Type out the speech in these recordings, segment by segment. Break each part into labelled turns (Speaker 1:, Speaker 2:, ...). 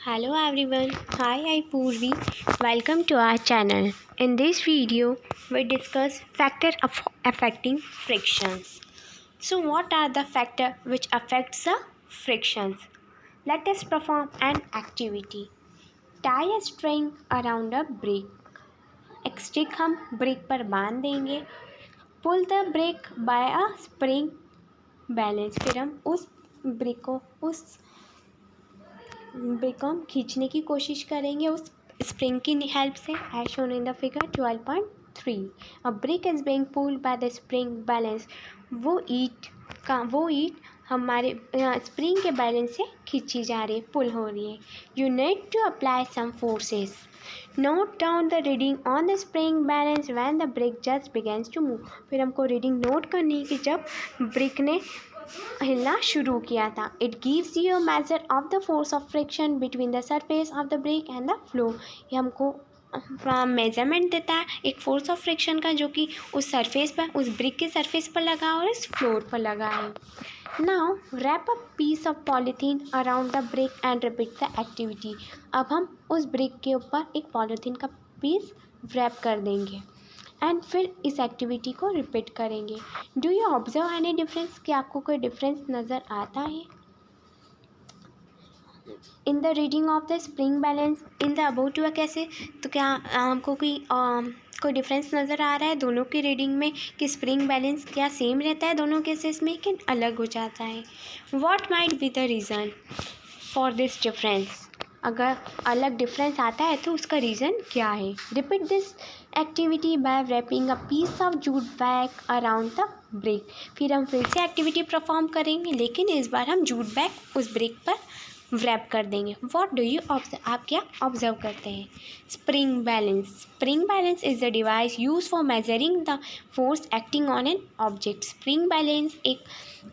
Speaker 1: Hello everyone, hi, I'm Purvi. Welcome to our channel. In this video, we discuss factors affecting frictions. So, what are the factors which affects the frictions? Let us perform an activity. Tie a string around a brick. एक stick हम brick पर बांध देंगे. Pull the brick by a spring balance. फिर हम उस brick को हम खींचने की कोशिश करेंगे उस स्प्रिंग की हेल्प से. As shown in the figure 12.3. A brick is being pulled by the spring balance. वो ईट हमारे स्प्रिंग के बैलेंस से खींची जा रही है, पुल हो रही है. You need to apply some forces. Note down the reading on the spring balance when the brick just begins to move. फिर हमको रीडिंग नोट करनी है कि जब ब्रिक ने हिलना शुरू किया था. It gives you a measure of the force of friction between the surface of the brick and the floor. ये हमको मेजरमेंट देता है एक फोर्स ऑफ फ्रिक्शन का, जो कि उस सरफेस पर, उस ब्रिक के सरफेस पर लगा और इस फ्लोर पर लगा है. Now wrap a piece of polythene around the brick and repeat the activity. अब हम उस ब्रिक के ऊपर एक पॉलीथीन का पीस रैप कर देंगे एंड फिर इस एक्टिविटी को रिपीट करेंगे. Do you observe any difference? क्या आपको कोई डिफरेंस नज़र आता है in the reading of the spring balance in the above two? कैसे, तो क्या हमको कोई डिफरेंस नज़र आ रहा है दोनों की रीडिंग में कि स्प्रिंग बैलेंस क्या सेम रहता है दोनों केसेस में कि अलग हो जाता है? What might be the reason for this difference? अगर अलग डिफरेंस आता है तो उसका रीज़न क्या है? Repeat this activity by wrapping a piece of jute bag around the brick. फिर हम फिर से एक्टिविटी परफॉर्म करेंगे, लेकिन इस बार हम जूट बैग उस ब्रिक पर रैप कर देंगे. What do you observe? आप क्या ऑब्जर्व करते हैं? Spring balance is the device use for measuring the force acting on an object. Spring balance एक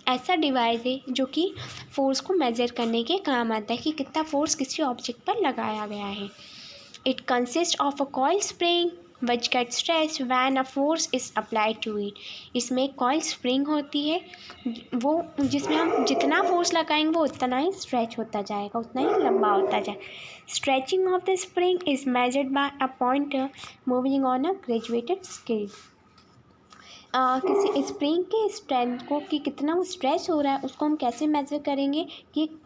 Speaker 1: ऐसा डिवाइस है जो कि फोर्स को मेजर करने के काम आता है कि कितना फोर्स किसी ऑब्जेक्ट पर लगाया गया है. It consist of a coil spring which gets stretched when a force is applied to it. इसमें कॉइल स्प्रिंग होती है वो जिसमें हम जितना फोर्स लगाएंगे वो उतना ही स्ट्रेच होता जाएगा, उतना ही लंबा होता जाएगा. Stretching of the spring is measured by a pointer moving on a graduated scale. किसी स्प्रिंग के स्ट्रेंथ को कि कितना वो स्ट्रेच हो रहा है उसको हम कैसे मेजर करेंगे कि एक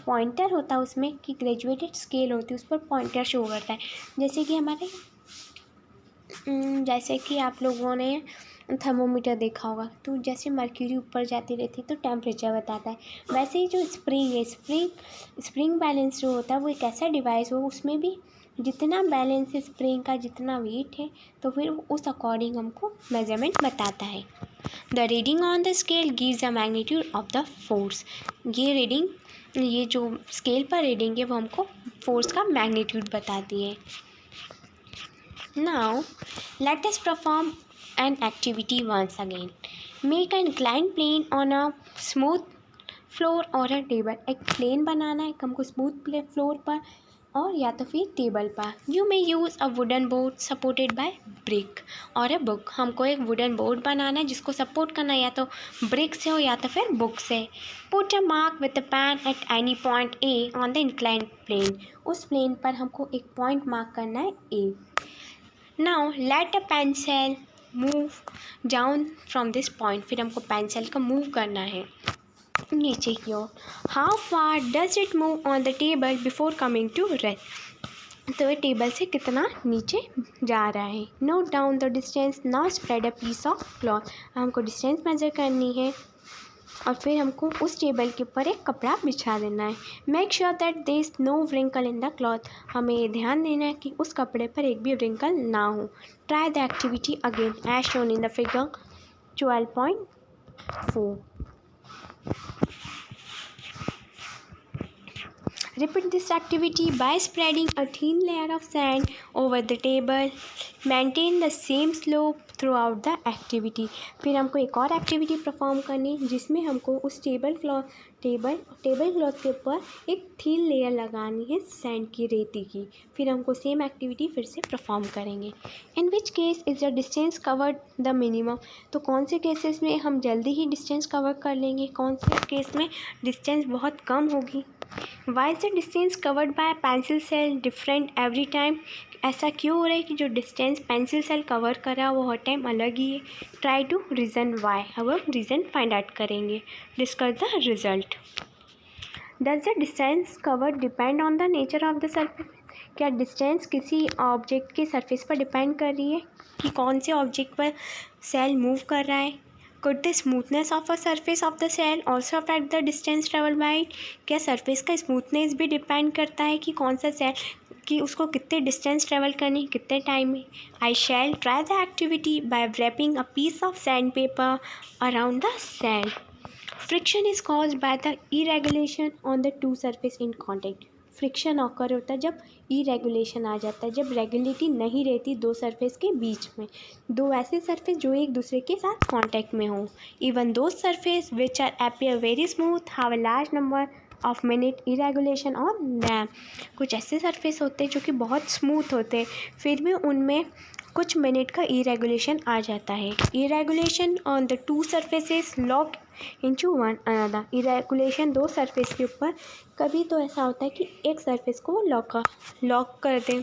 Speaker 1: पॉइंटर होता है उसमें कि ग्रेजुएटेड स्केल होती है उस पर पॉइंटर शो करता है. जैसे कि आप लोगों ने थर्मोमीटर देखा होगा, तो जैसे मर्क्यूरी ऊपर जाती रहती है तो टेम्परेचर बताता है. वैसे ही जो स्प्रिंग है, स्प्रिंग बैलेंस जो होता है वो एक ऐसा डिवाइस हो उसमें भी जितना बैलेंस है स्प्रिंग का, जितना वेट है, तो फिर उस अकॉर्डिंग हमको मेजरमेंट बताता है. The reading on the scale gives the magnitude of the force. ये जो स्केल पर रीडिंग है वो हमको फोर्स का मैग्नीट्यूड बताती है. Now, let us perform an activity once again. Make an inclined plane on a smooth floor or a table. एक प्लेन बनाना है हमको स्मूथ फ्लोर पर और या तो फिर टेबल पर. You may use a wooden board supported by brick और अ बुक. हमको एक वुडन बोर्ड बनाना है जिसको सपोर्ट करना है या तो ब्रिक से हो या तो फिर बुक से. Put a mark with a pen at any point A on the inclined plane. उस प्लेन पर हमको एक पॉइंट मार्क करना है ए. Now let a pencil move down from this point. फिर हमको पेंसिल को मूव करना है नीचे की ओर. How far does it move on the table before coming to rest? तो ये टेबल से कितना नीचे जा रहा है. Note down the distance. Now spread a piece of cloth. हमको डिस्टेंस मेजर करनी है और फिर हमको उस टेबल के ऊपर एक कपड़ा बिछा देना है. Make sure that there is no wrinkle in the cloth. हमें ये ध्यान देना है कि उस कपड़े पर एक भी व्रिंकल ना हो. Try the activity again as shown in the figure 12.4. Repeat this activity by spreading a thin layer of sand over the table. Maintain the same slope throughout the activity. फिर हमको एक और एक्टिविटी परफॉर्म करनी जिसमें हमको उस table cloth के ऊपर एक थीन लेयर लगानी है सैंड की, रेती की। फिर हमको सेम एक्टिविटी फिर से परफॉर्म करेंगे। In which case is the distance covered the minimum, तो कौन से केसेस में हम जल्दी ही डिस्टेंस कवर कर लेंगे, कौन से केस में डिस्टेंस बहुत कम होगी। Why is the distance covered by pencil cell different every time, ऐसा क्यों हो रहा है कि जो डिस्टेंस पेंसिल सेल कवर कर रहा है वो हर टाइम अलग ही है। ट्राई टू रीज़न वाई, अब हम रीज़न फाइंड आउट करेंगे। Discuss the result. Does the distance cover depend on the nature of the surface, क्या डिस्टेंस किसी ऑब्जेक्ट के सरफेस पर डिपेंड कर रही है कि कौन से ऑब्जेक्ट पर सेल मूव कर रहा है। Could the smoothness of a surface of the cell also affect the distance travel by it, क्या सरफेस का स्मूथनेस भी डिपेंड करता है कि कौन सा सेल कि उसको कितने डिस्टेंस ट्रेवल करनी, कितने टाइम में। I shall try the activity by wrapping a piece of sandpaper around the cell. Friction is caused by the irregulation on the two surface in contact. Friction occur होता है जब इरेगुलेशन आ जाता है, जब रेगुलेटी नहीं रहती दो सरफेस के बीच में, दो ऐसे सरफेस जो एक दूसरे के साथ कांटेक्ट में हो। Even those surface which are appear very smooth have a large number of minute irregulation on them, कुछ ऐसे सरफेस होते हैं जो कि बहुत स्मूथ होते हैं, फिर भी उनमें कुछ मिनट का इरेगुलेशन आ जाता है। Irregulation on the two surfaces lock into one another, irregulation दो सरफेस के ऊपर कभी तो ऐसा होता है कि एक सरफेस को लॉक कर दें।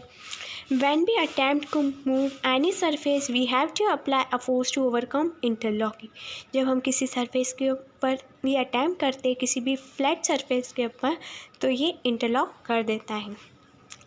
Speaker 1: When we attempt to move any surface, we have to apply a force to overcome interlocking. जब हम किसी सरफेस के ऊपर भी अटैम्प्ट करते हैं किसी भी फ्लैट सरफेस के ऊपर, तो ये इंटरलॉक कर देता है।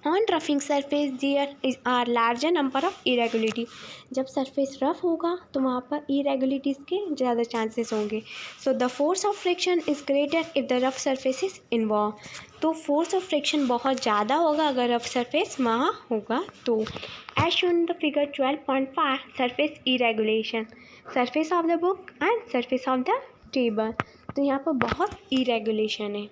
Speaker 1: On roughing surface there are larger number of irregularity, जब सरफेस रफ होगा तो वहाँ पर इरेगुलिटीज़ के ज़्यादा चांसेस होंगे। So the force of friction is greater if the rough surface is involve, तो फोर्स ऑफ फ्रिक्शन बहुत ज़्यादा होगा अगर रफ सरफेस वहाँ होगा तो। As shown the figure 12.5 surface irregulation, surface of the book and surface of the table, तो यहाँ पर बहुत इरेगुलेशन है।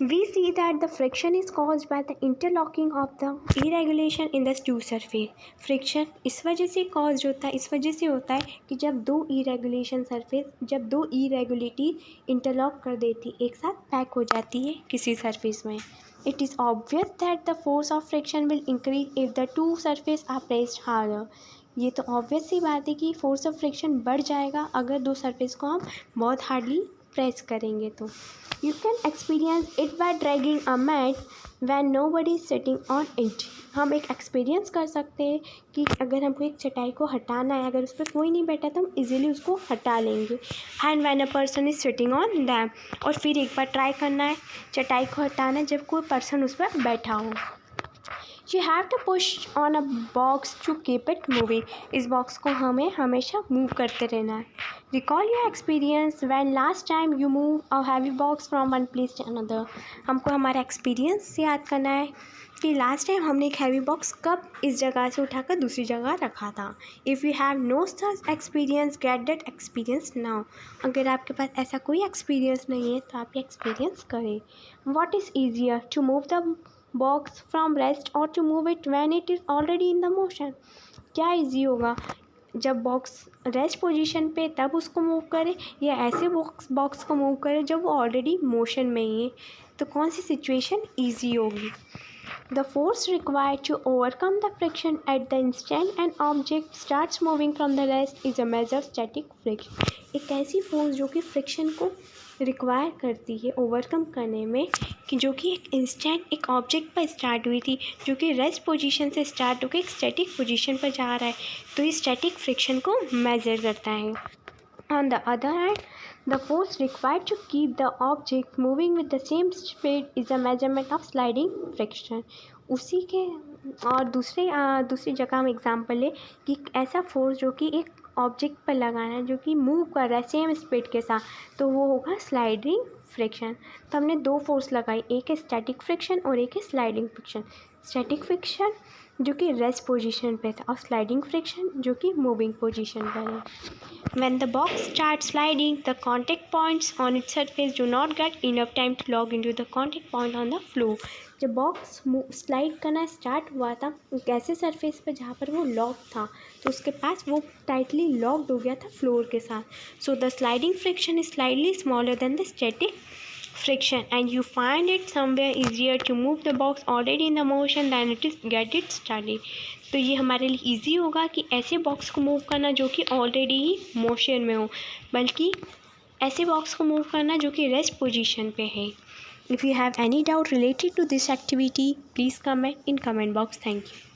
Speaker 1: We see that the friction is caused by the interlocking of the irregulation in the two surface. Friction इस वजह से caused होता है, इस वजह से होता है कि जब दो irregulation surface, जब दो irregularity interlock कर देती, एक साथ पैक हो जाती है किसी surface में। It is obvious that the force of friction will increase if the two surface are pressed harder. ये तो ऑब्वियस सी बात है कि फोर्स ऑफ फ्रिक्शन बढ़ जाएगा अगर दो सरफेस को हम बहुत हार्डली प्रेस करेंगे तो। You can experience it by dragging a mat when nobody is sitting on it, हम एक एक्सपीरियंस कर सकते हैं कि अगर हमको एक चटाई को हटाना है, अगर उस पर कोई नहीं बैठा तो हम इजीली उसको हटा लेंगे। And when a person is sitting on them, और फिर एक बार ट्राई करना है चटाई को हटाना जब कोई पर्सन उस पर बैठा हो। You have to push on a box to keep it moving. इस बॉक्स को हमें हमेशा मूव करते रहना है। Recall your experience when last time you move a heavy box from one place to another. हमको हमारा एक्सपीरियंस याद करना है कि लास्ट टाइम हमने एक हैवी बॉक्स कब इस जगह से उठाकर दूसरी जगह रखा था। If you have no such experience, get that experience now. अगर आपके पास ऐसा कोई एक्सपीरियंस नहीं है तो आप ये एक्सपीरियंस करें। What is easier, to move the box from rest or to move it when it is already in the motion? क्या इजी होगा, जब बॉक्स रेस्ट पोजीशन पे तब उसको मूव करें या ऐसे बॉक्स को मूव करें जब वो ऑलरेडी मोशन में ही है, तो कौन सी सिचुएशन ईजी होगी। The force required to overcome the friction at the instant an object starts moving from the rest is a measure of static friction. एक ऐसी फोर्स जो कि फ्रिक्शन को रिक्वायर करती है ओवरकम करने में, कि जो कि एक इंस्टेंट एक ऑब्जेक्ट पर स्टार्ट हुई थी जो कि रेस्ट पोजीशन से स्टार्ट होकर एक स्टैटिक पोजीशन पर जा रहा है, तो ये स्टैटिक फ्रिक्शन को मेजर करता है। On the other hand, the force required to keep the object moving with the same speed is a measurement of sliding friction. उसी के और दूसरी जगह हम एग्जांपल ले कि ऐसा फोर्स जो कि एक ऑब्जेक्ट पर लगाना है जो कि मूव कर रहा है सेम स्पीड के साथ, तो वो होगा स्लाइडिंग फ्रिक्शन। तो हमने दो फोर्स लगाई, एक है स्टैटिक फ्रिक्शन और एक है स्लाइडिंग फ्रिक्शन। स्टैटिक फ्रिक्शन जो कि रेस्ट पोजीशन पे था और स्लाइडिंग फ्रिक्शन जो कि मूविंग पोजीशन पर है। When the box starts sliding, the contact points on its surface do not get enough time to log into the contact point on the floor. जब box slide करना start हुआ था एक ऐसे सरफेस पे जहाँ पर वो लॉक था, तो उसके पास वो टाइटली लॉक्ड हो गया था फ्लोर के साथ। So the sliding friction is slightly smaller than the static friction, and you find it somewhere easier to move the box already in the motion than it is get it started. तो ये हमारे लिए easy होगा कि ऐसे box को move करना जो कि ऑलरेडी ही मोशन में हो, बल्कि ऐसे बॉक्स को मूव करना जो कि रेस्ट पोजीशन पे है। If you have any doubt related to this activity please comment in comment box. Thank you.